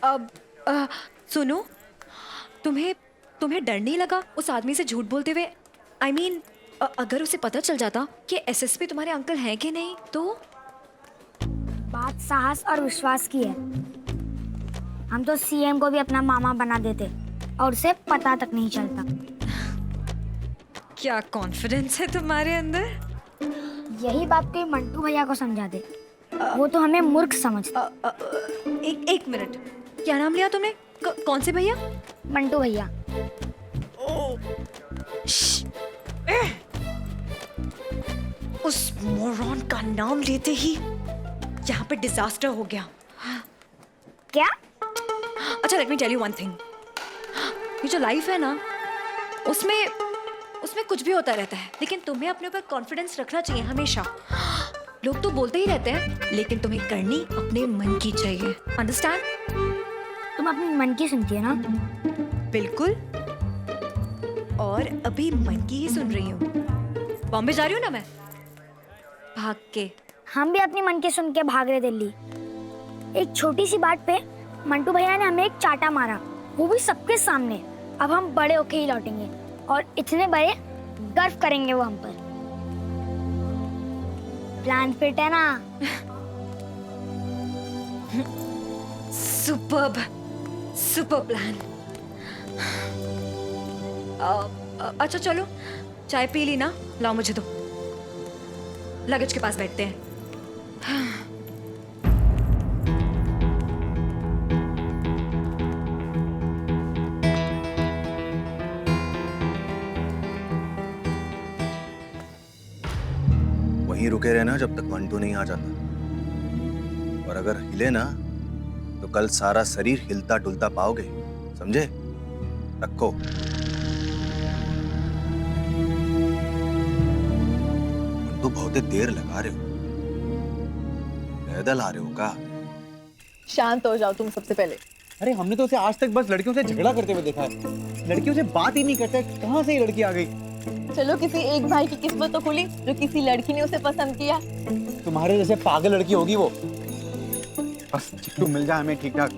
अब सुनो, तुम्हें तुम्हें डर नहीं लगा उस आदमी से झूठ बोलते हुए? I mean, अगर उसे पता चल जाता कि एसएसपी तुम्हारे अंकल हैं कि नहीं तो? बात साहस और विश्वास की है। हम तो सीएम को भी अपना मामा बना देते और उसे पता तक नहीं चलता। क्या कॉन्फिडेंस है तुम्हारे अंदर? यही बात कोई मंटू भैया को समझा दे, वो तो हमें मूर्ख समझते। एक मिनट, क्या नाम लिया तुमने? कौन से भैया? मंटू भैया। उस मोरॉन का नाम लेते ही यहाँ पे डिजास्टर हो गया। क्या? अच्छा, let me tell you one thing. ये जो लाइफ है ना, उसमें कुछ भी होता रहता है, लेकिन तुम्हें अपने ऊपर कॉन्फिडेंस रखना चाहिए हमेशा। लोग तो बोलते ही रहते हैं, लेकिन तुम्हें करनी अपने मन की चाहिए। अंडरस्टैंड? तुम अपने मन की सुनती है ना? बिल्कुल, और अभी मन की ही सुन रही हूँ। बॉम्बे जा रही हूँ ना मैं, भाग के। हम भी अपनी मन की सुन के भाग रहे दिल्ली। एक छोटी सी बात पे मंटू भैया ने हमें एक चाटा मारा, वो भी सबके सामने। अब हम बड़े होके ही लौटेंगे और इतने बड़े गर्व करेंगे वो हम पर। प्लान फिट है ना? Superb plan. अच्छा चलो, चाय पी ली ना? लाओ मुझे दो, लगेज के पास बैठते हैं। वहीं रुके रहना जब तक मंटू नहीं आ जाता, और अगर हिले ना तो कल सारा शरीर हिलता डुलता पाओगे, समझे? रखो। मंटू बहुत देर लगा रहे हो, पैदल आ रहे हो का? शांत हो जाओ तुम सबसे पहले। अरे हमने तो उसे आज तक बस लड़कियों से झगड़ा करते हुए देखा है, लड़कियों से बात ही नहीं करते। कहाँ से ये लड़की आ गई? चलो किसी एक भाई की किस्मत तो खुली जो किसी लड़की ने उसे पसंद किया। तुम्हारे जैसे पागल लड़की होगी वो। बस चिट्टू मिल जाए हमें ठीक ठाक।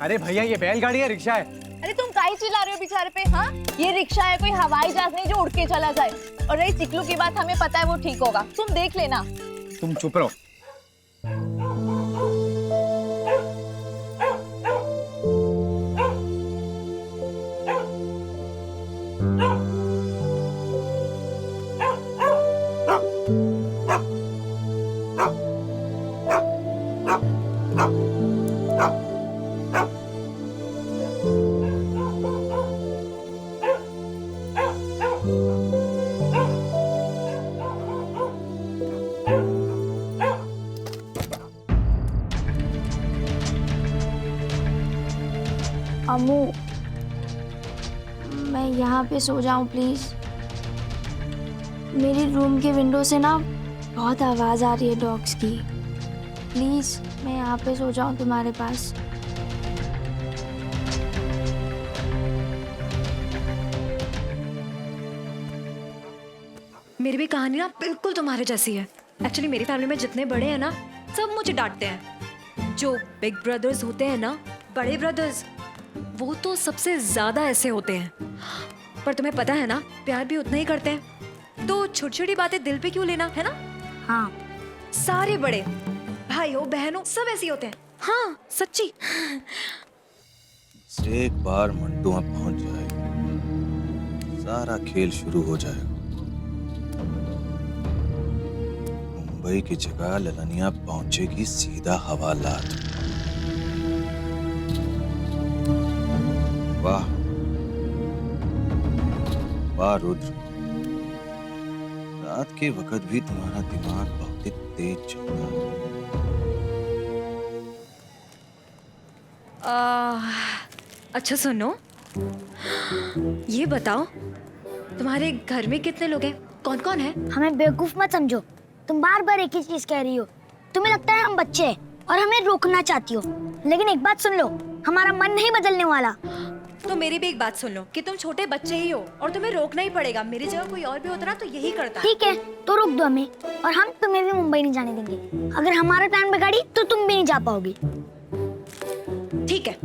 अरे भैया, ये बैलगाड़ी है, रिक्शा है? अरे तुम काहे चिल्ला रहे हो बेचारे पे? हाँ, ये रिक्शा है, कोई हवाई जहाज नहीं जो उड़ के चला जाए। और रही चिकलू की बात, हमें पता है वो ठीक होगा, तुम देख लेना। तुम चुप रहो। अम्मू, मैं यहाँ पे सो जाऊँ प्लीज? मेरी रूम के विंडो से ना बहुत आवाज आ रही है डॉग्स की। प्लीज मैं यहाँ पे सो जाऊँ तुम्हारे पास? मेरी भी कहानी ना बिल्कुल तुम्हारे जैसी है। एक्चुअली मेरी फैमिली में जितने बड़े हैं ना, सब मुझे डांटते हैं। जो बिग ब्रदर्स होते हैं ना, बड़े ब्रदर्स, वो तो सबसे ज्यादा ऐसे होते हैं। पर तुम्हें पता है ना, प्यार भी उतना ही करते हैं। तो छोटी छोटी बातें दिल पे क्यों लेना, है ना? हाँ, सारे बड़े भाई हो बहन हो सब ऐसे ही होते हैं। हाँ सच्ची। एक बार मंटू वहां पहुंच जाएगा, सारा खेल शुरू हो जाएगा। मुंबई की जगह ललनिया पहुंचेगी सीधा हवालात। वाह वाह रुद्र, रात के वक्त भी तुम्हारा दिमाग बहुत ही तेज चलता है। अच्छा सुनो, ये बताओ तुम्हारे घर में कितने लोग हैं? कौन कौन है? हमें बेवकूफ मत समझो। तुम बार बार एक ही चीज कह रही हो। तुम्हें लगता है हम बच्चे हैं और हमें रोकना चाहती हो, लेकिन एक बात सुन लो, हमारा मन नहीं बदलने वाला। तो मेरी भी एक बात सुन लो कि तुम छोटे बच्चे ही हो और तुम्हें रोकना ही पड़ेगा। मेरी जगह कोई और भी होता ना तो यही करता। ठीक है, तो रोक दो हमें, और हम तुम्हें भी मुंबई नहीं जाने देंगे। अगर हमारा प्लान बिगाड़ी तो तुम भी नहीं जा पाओगी। ठीक है,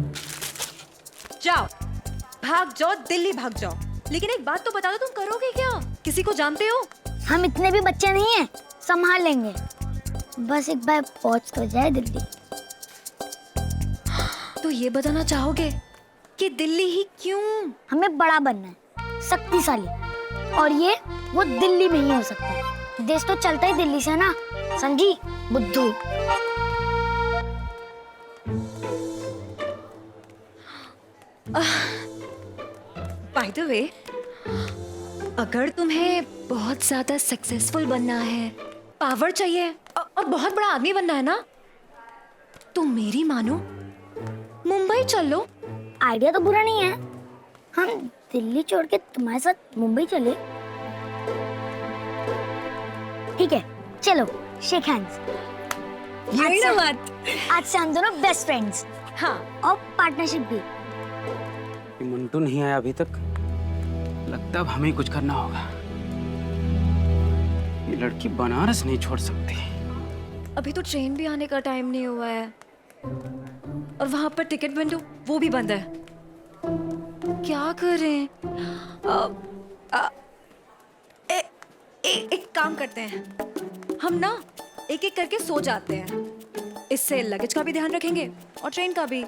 भाग जाओ, दिल्ली भाग जाओ। लेकिन एक बात तो बता दो, तुम करोगे क्या? किसी को जानते हो? हम इतने भी बच्चे नहीं हैं, संभाल लेंगे। बस एक बार पहुंच तो जाए दिल्ली। तो ये बताना चाहोगे कि दिल्ली ही क्यों? हमें बड़ा बनना है, शक्तिशाली, और ये वो दिल्ली में ही हो सकता है। देश तो चलता ही दिल्ली से ना, समझी बुद्धू। बाय द वे, अगर तुम्हें बहुत ज्यादा सक्सेसफुल बनना है, पावर चाहिए और बहुत बड़ा आदमी बनना है ना, तो मेरी मानो, मुंबई चल लो। आइडिया तो बुरा नहीं है, हम दिल्ली छोड़ के तुम्हारे साथ मुंबई चले। ठीक है, चलो शेक हैंड्स। यही ना बात। आज से हम दोनों बेस्ट फ्रेंड्स, हाँ, और पार्टनरशिप भी। ये मंटू नहीं आया अभी तक, लगता है अब हमें कुछ करना होगा। ये लड़की बनारस नहीं छोड़ सकती। अभी तो ट्रेन भी आने का टाइम नहीं हुआ है, और वहां पर टिकट विंडो वो भी बंद है। क्या करें? एक काम करते हैं, हम ना एक एक करके सो जाते हैं। इससे लगेज का भी ध्यान रखेंगे और ट्रेन का भी।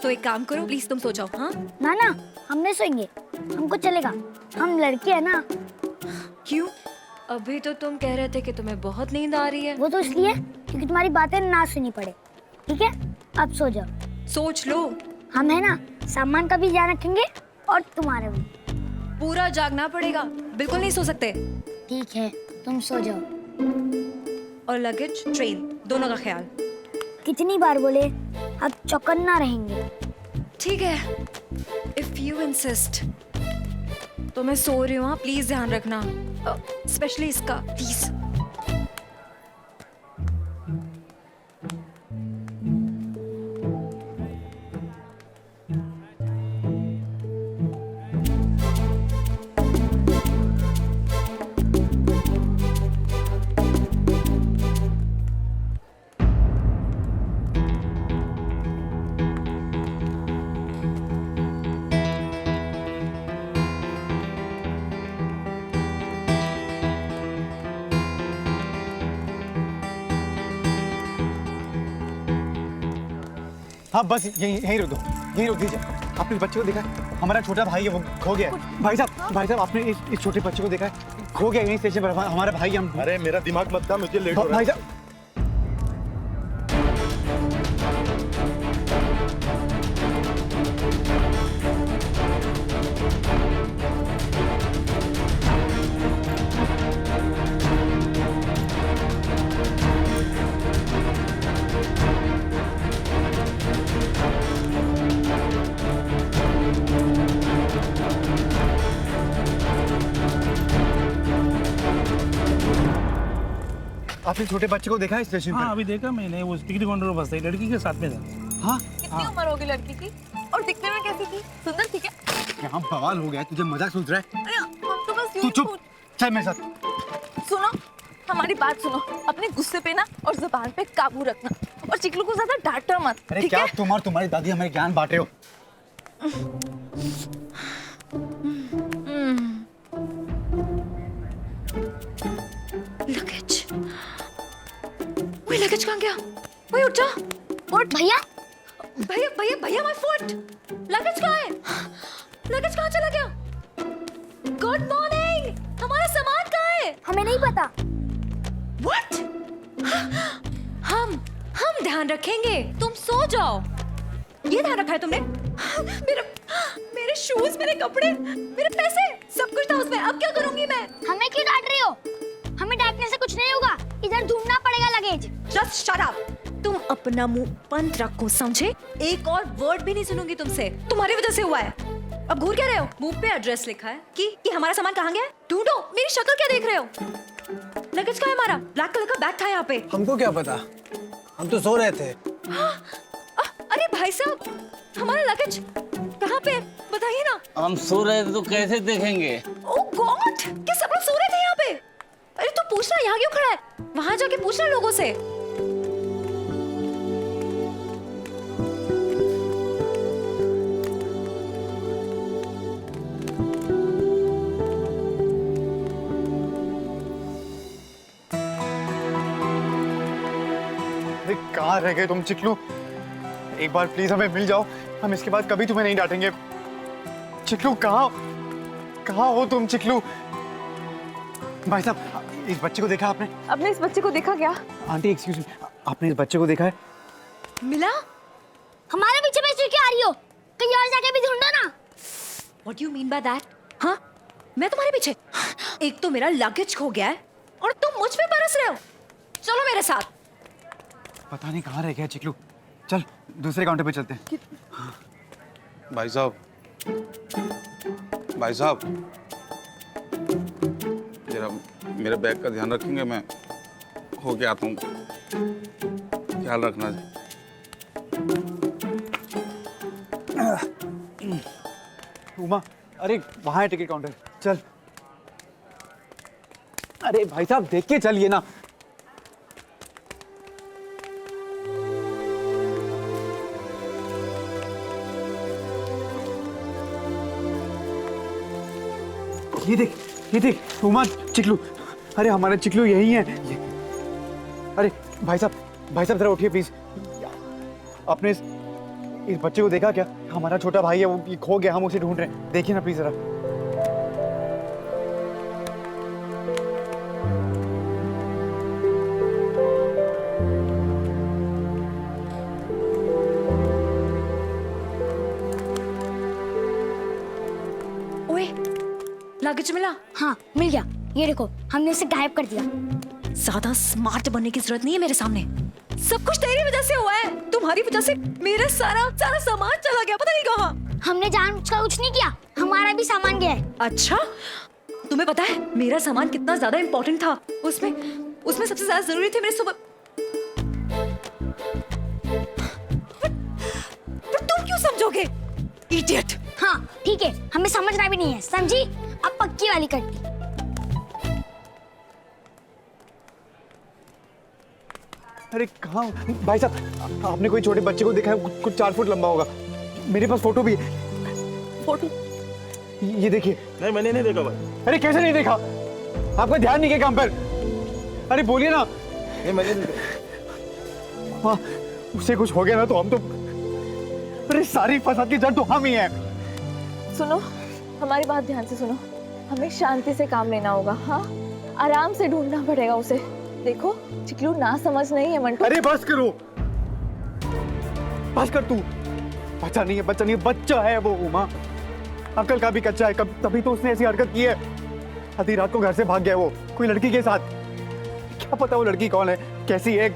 तो एक काम करो, प्लीज तुम सो जाओ। हाँ, ना ना, हम नहीं सोएंगे, हमको चलेगा, हम लड़के हैं ना। क्यों? अभी तो तुम कह रहे थे कि तुम्हें बहुत नींद आ रही है। वो तो इसलिए क्योंकि तुम्हारी बातें ना सुनी पड़े। ठीक है, अब सो जाओ। सोच लो, हम है ना, सामान का भी ध्यान रखेंगे और तुम्हारा भी। पूरा जागना पड़ेगा, बिल्कुल नहीं सो सकते। ठीक है, तुम सो जाओ। और लगेज, ट्रेन, दोनों का ख्याल। कितनी बार बोले, अब चौकन्ना रहेंगे। ठीक है, इफ यू इंसिस्ट। तो मैं सो रही हूँ, प्लीज ध्यान रखना, स्पेशली इसका, प्लीज। हाँ बस यहीं यहीं रुक दो, यहीं रुक दीजिए। आपने इस बच्चे को देखा है? हमारा छोटा भाई है, वो खो गया है। भाई साहब आपने इस छोटे बच्चे को देखा है? खो गया यहीं स्टेशन पर, हमारा भाई। हम अरे मेरा दिमाग मत खा, मुझे लेट हो रहा भाई है। साहब आपने छोटे बच्चे को देखा है स्टेशन हाँ पर? अभी देखा मैंने, वो टिकट काउंटर पर बस लड़की के साथ में था। हाँ कितनी उम्र होगी लड़की की? और दिखने में कैसी थी? सुंदर थी क्या? यहाँ बवाल हो गया है, तुझे मजाक सूझ रहा है? अरे हम तो बस तू यूं चुप, पूछ- चल मेरे साथ। सुनो, हमारी बात सुनो। अपने गुस्से पे ना और जुबान पे काबू रखना, और चिकलू को ज्यादा डांटो मत। अरे ठीक क्या है? तुम और तुम्हारी दादी हमें ज्ञान बांटे हो? लगेज, वही लगेज कहाँ गया? वही उठ जा। उठ भैया। भैया भैया भैया, माय फुट। लगेज कहाँ है? लगेज कहाँ चला गया? गुड मॉर्निंग, हमारा सामान कहाँ है? हमें नहीं पता। व्हाट? हम ध्यान रखेंगे, तुम सो जाओ। ये ध्यान रखा है तुमने? मेरे शूज, मेरे कपड़े, मेरे पैसे, सब कुछ था उसमें। अब क्या करूंगी मैं? हमें क्यों डांट रही हो? हमें डांटने से कुछ नहीं होगा, इधर ढूंढना पड़ेगा लगेज। Just shut up. तुम अपना मुंह बंद रखो, समझे? एक और वर्ड भी नहीं सुनूंगी तुमसे। तुम्हारी वजह से हुआ है। अब घूर क्या रहे हो? मुंह पे एड्रेस लिखा है कि हमारा सामान कहाँ गया है? ढूंढो। मेरी शक्ल क्या देख रहे हो? लगेज कहाँ है हमारा? ब्लैक कलर का बैग था यहाँ पे। हमको क्या पता, हम तो सो रहे थे। अरे भाई साहब, हमारा लगेज कहाँ पे है? बताइए ना। हम सो रहे थे तो कैसे देखेंगे? ओह गॉड, क्या सब लोग सो रहे थे यहाँ पे? अरे तू पूछना यहाँ क्यों खड़ा है? वहां जाके पूछना लोगों से। कहाँ रह गए तुम चिकलू? एक बार प्लीज हमें मिल जाओ, हम इसके बाद कभी तुम्हें नहीं डांटेंगे। चिकलू कहाँ हो तुम चिकलू? भाई साहब, इस बच्चे को देखा आपने? आपने इस बच्चे को देखा क्या? आंटी एक्सक्यूज मी, आपने इस बच्चे को देखा है? मिला? हमारे पीछे पीछे क्यों आ रही हो? कहीं और जाके भी ढूंढो ना। What do you mean by that? हाँ, मैं तुम्हारे पीछे? एक तो मेरा लगेज खो गया है और तुम मुझ पे बरस रहे हो। चलो मेरे साथ। पता नहीं कहाँ रह गया चिकलू। चल दूसरे काउंटर पे चलते हैं। भाई साहब, भाई साहब, जरा मेरे बैग का ध्यान रखेंगे, मैं होके आता हूँ, ख्याल रखना। उमा, अरे वहाँ है टिकट काउंटर, चल। अरे भाई साहब देख के चलिए ना। ये देख उमा, चिकलू। अरे हमारा चिकलू यही है। अरे भाई साहब जरा उठिए प्लीज। आपने इस बच्चे को देखा क्या? हमारा छोटा भाई है, वो खो गया, हम उसे ढूंढ रहे हैं। देखिए ना प्लीज जरा। ओए, लगेज मिला? हाँ मिल गया, ये देखो हमने इसे गायब कर दिया। ज्यादा स्मार्ट बनने की जरूरत नहीं है मेरे सामने। सब कुछ तेरी वजह से हुआ है। तुम्हारी वजह से मेरा सारा सामान चला गया, पता नहीं कहाँ। हमने जानबूझकर कुछ नहीं किया, हमारा भी सामान गया है। अच्छा, तुम्हें पता है मेरा सामान कितना ज्यादा इंपॉर्टेंट था? उसमें सबसे ज्यादा जरूरी थे मेरे सुबह। पर तुम क्यों समझोगे? इडियट। हाँ ठीक है, हमें समझना भी नहीं है, समझी? अब पक्की वाली करती। अरे कहाँ भाई साहब, आपने कोई छोटे बच्चे को देखा है? कुछ 4 फुट लंबा होगा। मेरे पास फोटो भी है। फोटो? ये देखिए। नहीं, मैंने नहीं देखा भाई। अरे कैसे नहीं देखा? आपका ध्यान नहीं गया काम पर? अरे बोलिए ना। नहीं, मैंने नहीं देखा। हाँ, उसे कुछ हो गया ना तो हम तो, अरे सारी फसाद की जड़ तो हम ही हैं। सुनो, हमारी बात ध्यान से सुनो। हमें शांति से काम लेना होगा। हाँ, आराम से ढूंढना पड़ेगा उसे। देखो चिकलू ना समझ नहीं है मंटू। अरे बस करो, बस कर तू। बच्चा नहीं है, बच्चा है वो उमा। अकल का भी कच्चा है, तभी तो उसने ऐसी हरकत की है। आधी रात को घर से भाग गया वो कोई लड़की के साथ। क्या पता वो लड़की कौन है, कैसी है,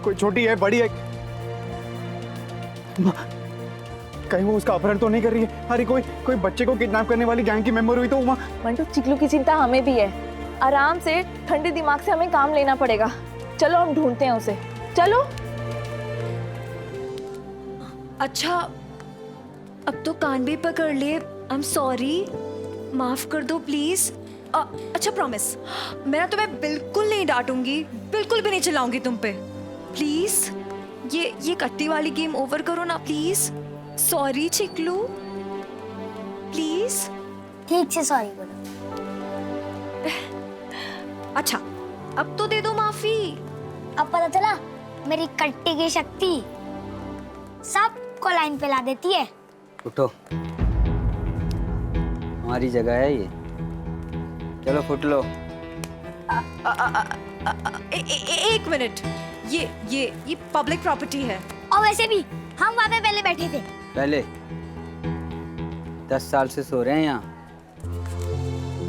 कोई छोटी है, बड़ी है। कहीं वो उसका अपहरण तो नहीं कर रही है? अरे कोई बच्चे को किडनैप करने वाली गैंग की मेंबर हुई तो उमा। मंटू, चिकलू की चिंता हमें भी है। आराम से ठंडे दिमाग से हमें काम लेना पड़ेगा। चलो हम ढूंढते हैं उसे, चलो। अच्छा, अब तो कान भी पकड़ लिए। आई एम सॉरी, माफ कर दो प्लीज। अच्छा प्रॉमिस, मैं ना तुम्हें बिल्कुल नहीं डांटूंगी, बिल्कुल भी नहीं चिल्लाऊंगी तुम पे। प्लीज ये कट्टी वाली गेम ओवर करो ना प्लीज। Sorry Chiklu, please. ठीक से सॉरी बोलो। अच्छा, अब तो दे दो माफी। अब पता चला मेरी कट्टी की शक्ति सबको लाइन पे ला देती है। उठो, हमारी जगह है ये। चलो फुट लो। एक मिनट, ये पब्लिक प्रॉपर्टी है। और वैसे भी हम वहाँ पे पहले बैठे थे। पहले 10 साल से सो रहे हैं यहाँ।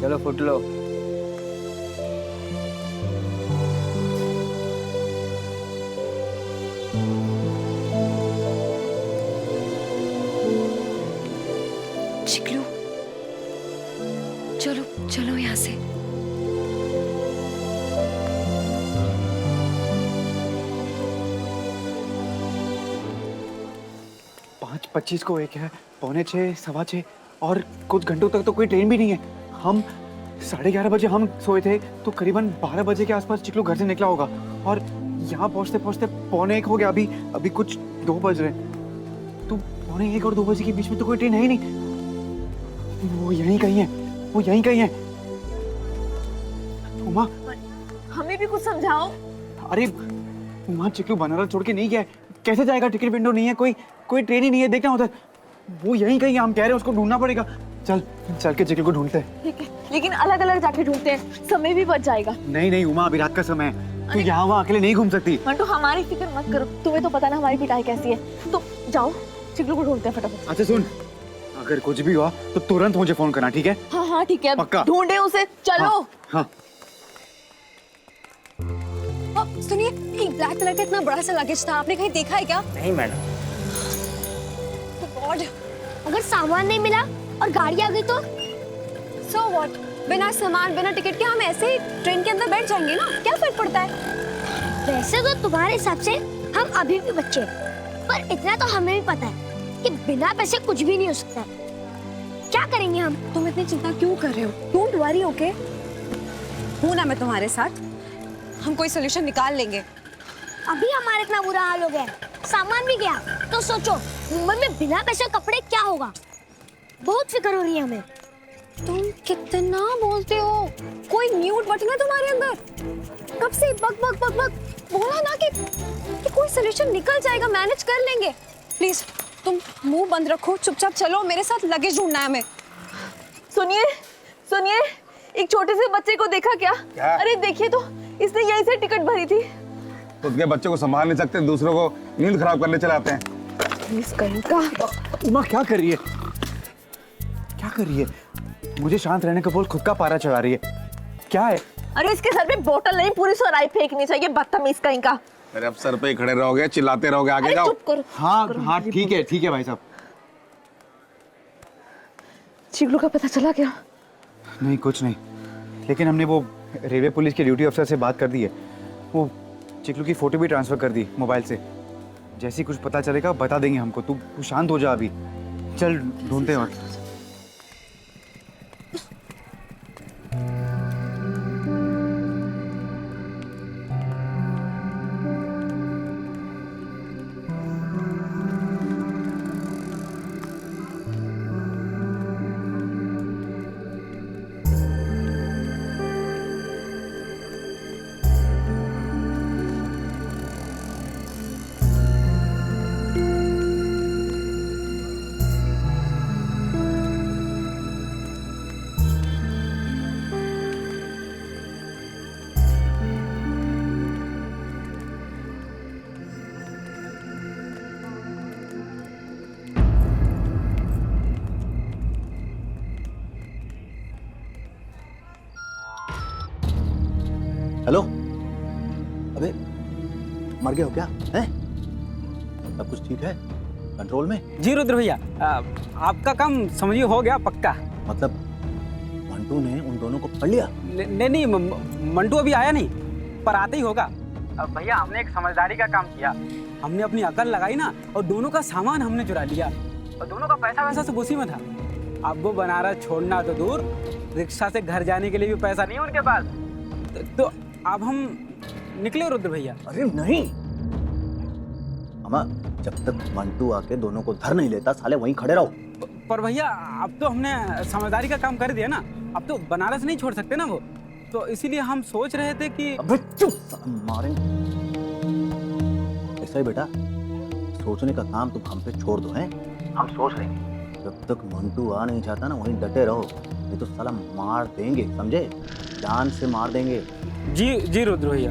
चलो फुट लो। चिकलू, चलो यहाँ से। 5:25 को एक है, 6:45, 6:15 और कुछ घंटों तक तो कोई ट्रेन भी नहीं है। हम 11:30 बजे हम सोए थे, तो करीबन 12 बजे के आसपास चिकलू घर से निकला होगा और यहाँ पहुँचते पहुँचते 1:45 हो गया। अभी कुछ 2 बज रहे, तो 1:45 और 2 बजे के बीच में तो कोई ट्रेन है ही नहीं। वो यहीं कहीं है। उमा, हमें भी कुछ समझाओ। अरे वहाँ चिकलू बनारस छोड़ के नहीं गया है, कैसे जाएगा? टिकट विंडो नहीं है, कोई ट्रेन ही नहीं है। देखना उधर, वो यहीं कहीं, हम कह रहे हैं उसको ढूंढना पड़ेगा। चल चल के चिकलू को ढूंढते हैं। ठीक है, लेकिन अलग अलग जाके ढूंढते हैं, समय भी बच जाएगा। नहीं उमा, अभी रात का समय है, तू यहाँ वहाँ अकेले नहीं घूम सकती। मंटू हमारी फिक्र मत करो, तुम्हें तो पता ना हमारी पिटाई कैसी है। तो जाओ चिकलू को ढूंढते हैं फटाफट। अच्छा सुन, अगर कुछ भी हुआ तो तुरंत मुझे फोन करना, ठीक है? हाँ ठीक है, पक्का? ढूंढे उसे, चलो। हाँ। सुनिए, एक ब्लैक कलर का इतना बड़ा सा लगेज था, आपने कहीं देखा है क्या? नहीं मैडम। गॉड, अगर सामान नहीं मिला और गाड़ी आ गई तो? So what? बिना सामान बिना टिकट के हम ऐसे ही ट्रेन के अंदर बैठ जाएंगे ना, क्या फर्क पड़ता है? वैसे तो तुम्हारे हिसाब से हम अभी भी बच्चे हैं, पर इतना तो हमें भी पता है कि बिना पैसे कुछ भी नहीं हो सकता है। क्या करेंगे हम? तुम इतनी चिंता क्यों कर रहे हो? Don't worry, okay? हूं ना मैं तुम्हारे साथ, हम कोई सोल्यूशन निकाल लेंगे। अभी हमारा इतना बुरा हाल हो गया, सामान भी गया, तो सोचो मुंबई में बिना पैसे कपड़े क्या होगा। बहुत फिक्र हो रही है हमें। तुम कितना बोलते हो? कोई म्यूट बटन है तुम्हारे अंदर? कब से बक बक बक बक बोला ना कि कोई सोल्यूशन निकल जाएगा, मैनेज कर लेंगे। प्लीज तुम मुंह बंद रखो, चुपचाप चलो, मेरे साथ लगेज ढूंढना है हमें। सुनिए सुनिए, एक छोटे से बच्चे को देखा क्या? अरे देखिए तो, इसने यहीं से टिकट भरी थी। खुद के बच्चे को संभाल नहीं सकते, दूसरों को नींद खराब करने चले आते हैं। इस कहीं का। उमा क्या कर रही है? क्या कर रही है? मुझे शांत रहने का बोल, खुद का पारा चढ़ा रही है। क्या है? अरे इसके सर पे बोतल नहीं, पूरी सराय फेंकनी चाहिए, बदतमीज कहीं का। अरे अब सर पे ही खड़े रहोगे, चिल्लाते रहोगे, आगे अरे जाओ। चुप करो। हाँ ठीक है भाई साहब। चिकलू का पता चला क्या? नहीं कुछ नहीं, लेकिन हमने वो रेलवे पुलिस के ड्यूटी अफसर से बात कर दी है, वो चिकलू की फोटो भी ट्रांसफर कर दी मोबाइल से। जैसे ही कुछ पता चलेगा बता देंगे हमको। तू शांत हो जा अभी, चल ढूंढते हैं। और हेलो, अबे मर गए हो क्या? हैं? सब कुछ ठीक है? कंट्रोल में? जी रुद्र भैया, आपका काम समझिए हो गया पक्का। मतलब मंटू ने उन दोनों को पकड़ लिया? नहीं, मंटू अभी आया नहीं, पर आते ही होगा। भैया हमने एक समझदारी का काम किया, हमने अपनी अकल लगाई ना, और दोनों का सामान हमने चुरा लिया, और दोनों का पैसा वैसा सब उसी में था। अब वो बनारस छोड़ना तो दूर, रिक्शा से घर जाने के लिए भी पैसा नहीं है उनके पास। तो अब हम निकले रुद्र भैया। अरे नहीं अमा, जब तक मंटू आके दोनों को धर नहीं लेता, साले वहीं खड़े रहो। पर भैया अब तो हमने समझदारी का काम कर दिया ना, अब तो बनारस नहीं छोड़ सकते ना वो, तो इसीलिए हम सोच रहे थे कि। अबे चुप, मारेंगे। ऐसा ही बेटा, सोचने का काम तुम हम पे छोड़ दो। हैं, हम सोच लेंगे। जब तक मंटू आ नहीं जाता ना, वहीं डटे रहो, नहीं तो साला मार देंगे, समझे? जान से मार देंगे। जी रुद्र भैया।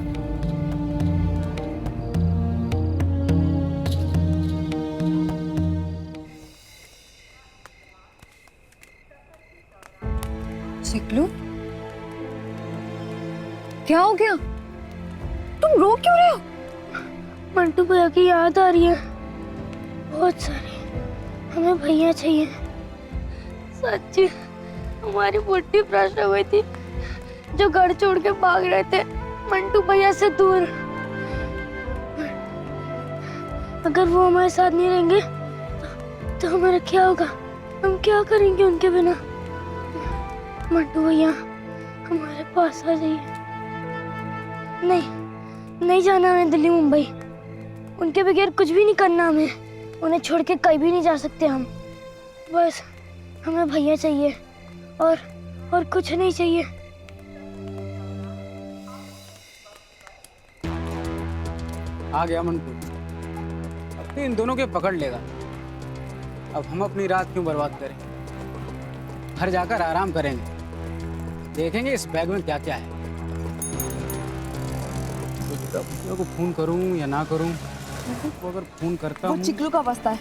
चिकलू, क्या हो गया? तुम रो क्यों रहे हो? मंटू भैया की याद आ रही है बहुत सारी, हमें भैया चाहिए। सच हमारी बुढ़ी भ्रष्ट हुई थी, जो घर छोड़ के भाग रहे थे मंटू भैया से दूर। अगर वो हमारे साथ नहीं रहेंगे तो हमारा क्या होगा? हम क्या करेंगे उनके बिना? मंटू भैया हमारे पास आ जाइए। नहीं जाना हमें दिल्ली मुंबई, उनके बगैर कुछ भी नहीं करना हमें, उन्हें छोड़ के कहीं भी नहीं जा सकते हम। बस हमें भैया चाहिए और कुछ नहीं चाहिए। आ गया मंटू। अब तो इन दोनों के पकड़ लेगा। अब हम अपनी रात क्यों बर्बाद करें, घर जाकर आराम करेंगे, देखेंगे इस बैग में क्या क्या है। तो को फोन करूं या ना करूं, तो अगर फोन करता वो हूं चिकलू का बस्ता है,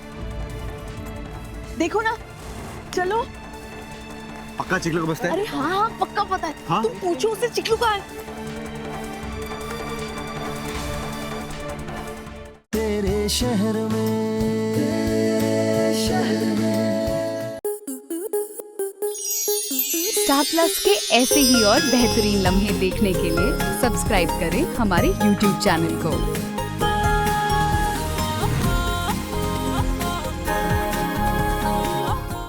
देखो ना। चलो। पक्का चिकलू का बस्ता है? अरे हाँ हाँ पक्का पता है। हाँ? तुम पूछो उससे चिकलू का है। तेरे शहर में स्टार प्लस के ऐसे ही और बेहतरीन लम्हे देखने के लिए सब्सक्राइब करें हमारे YouTube चैनल को।